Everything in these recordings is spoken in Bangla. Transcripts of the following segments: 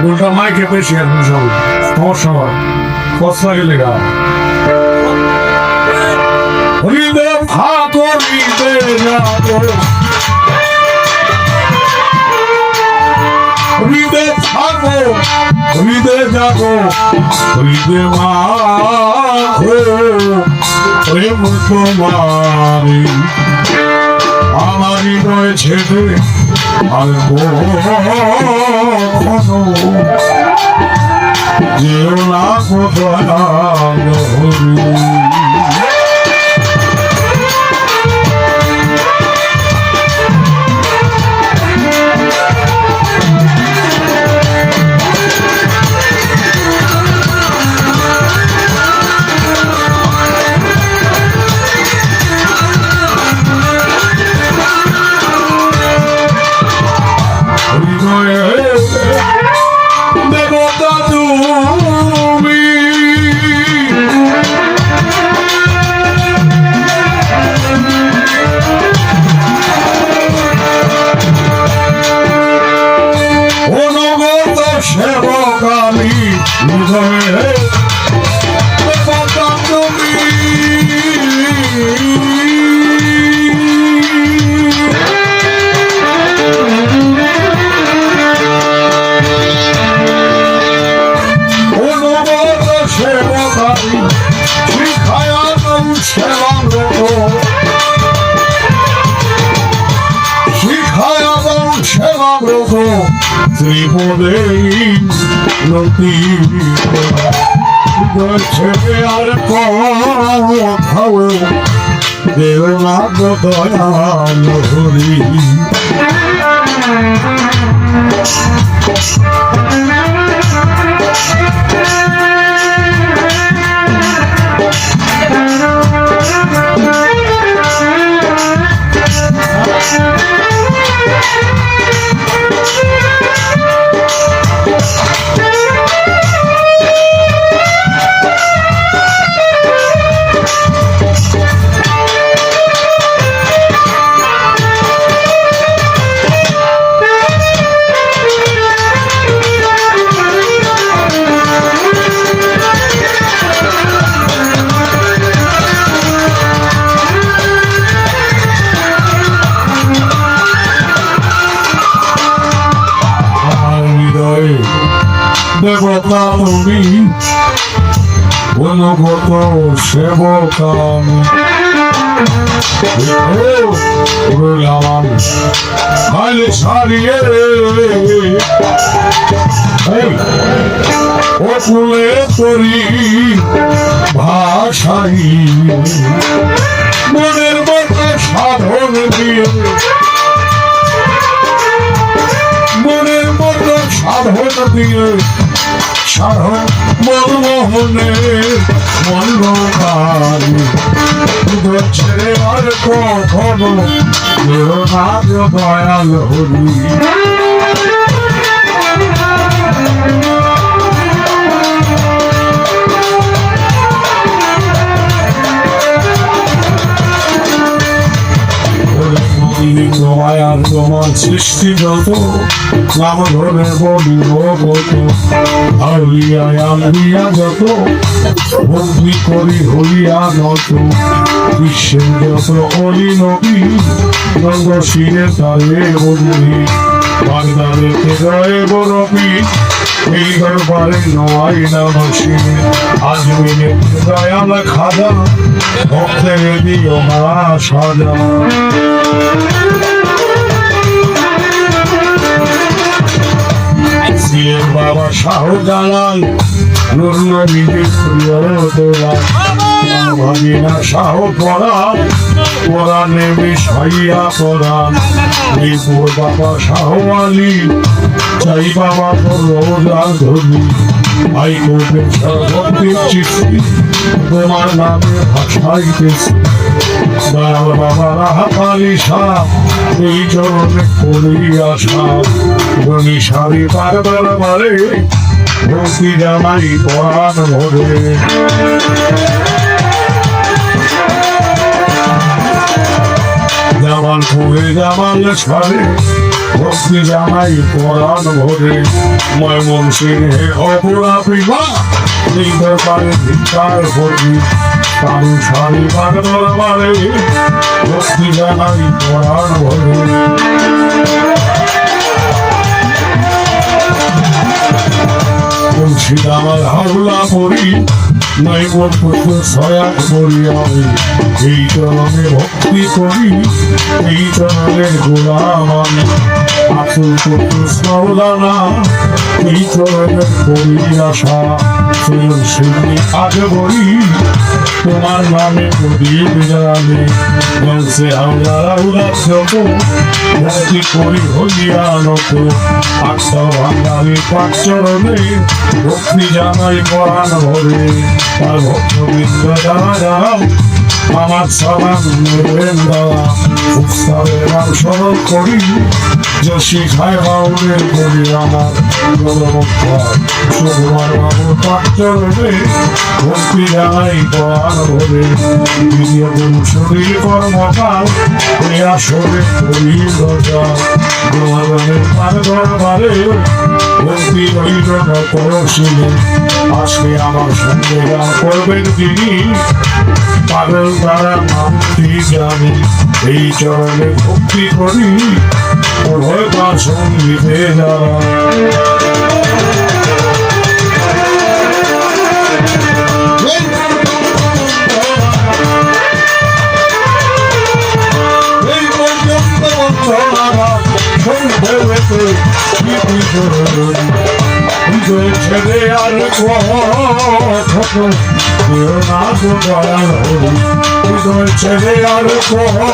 দুটা মাইকে পেয়েছি এখন সব সমস্যা হয় কষ্ট লেগা হরিদে ভাত হরিদে যাবো হরিদে থাকো হরিদে যাবো হরিদে মা প্রেম তোমারি আমার হৃদয় ছেড়ে আর কখনো যেও না কোথায় দেবতা তুমি অনুগত সেবক আমি দেবতা তুমি ত্রিপদে নদী ছেড়ে আর কোথাও দেব না দয়াল হরি দেবতা তুমি অনুগত সেবক আমি খালি ছাড়িয়ে অকুলে তরি ভাষাই মনের মতো সাধন দিয়ে মনের মতো সাধন দিয়ে সাধন মনমোহনে মনকারী ছেড়ে আর কখনো দয়াল হরি তোমার সৃষ্টি যত নাম ধরে বলিব কত আউলিয়া আলিয়া যত ভক্তি করি হইয়া নত বিশ্বের যত অলি নবী নন্দ শিরে তারে বলি বাগদারে হৃদয়ে বরবি এই দরবারে নয় না বসি আজমিরে দয়াল খাজা ভক্তের দিও মা সাজা বাবা শাহজালাল নুর নবীর প্রিয় দোলাল ভাগিনা শাহ পরাণ কোরআনে বিষয়া কোরআন মিরপুর বাবা শাহ আলী চাই বাবা তোর রোজা ধরি ভাই গোপের সর্বত্রিক চিঠি তোমার নামে ভাষাইতেছি দয়াল বাবা রাহাত আলী শাহ এই চরণে করি আশা গণি সারি পারবার মারে ভক্তি জানাই পরাণ ভরে জামাল ফুলে জামাল ছাড়ে ভক্তি জানাই পরাণ ভরে ময়মন সিংহে অপরা প্রিমা নিতে পারে ভিক্ষার ভরি কারু সারি বাগদর বারে ভক্তি জানাই পরাণ ভরে মুর্শিদাবাদ হাওলা পরি নৈব পুত্র সয়াক করি আমি এই চরণে ভক্তি করি এই চরণের গোলাম আমি আসল পুত্র সৌদানা এই চরণের করি আশা সুন্দর সিদ্ধি আজ বলি তোমার নামে প্রদীপ জ্বালালে বলছে হাওলারা উদাস ভক্তি করি হইয়া নত আটটা ভাঙ্গালে পাঁচ চরণে ভক্তি জানাই পরাণ ভরে তার ভক্তবৃন্দ যারা যারা আমার সালাম নেবেন দাদা উৎসবের নাম স্মরণ করি যশি খায় বাউলের করি আমার সুকুমার বাবু পাঁচ চরণে ভক্তি জানাই পরাণ ভরে দ্বিতীয় গুরু শরীর কর্মকাল এই আসরে করি রজা গোয়ালের পার দরবারে ভক্তি রইল করছিলেন আজকে আমার সঙ্গে গান করবেন তিনি পাগল তারা নামটি জানে এই চরণে ভক্তি করি উভয় তার সঙ্গীতে যারা ছেড়ে আর ছেড়ে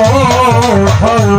আর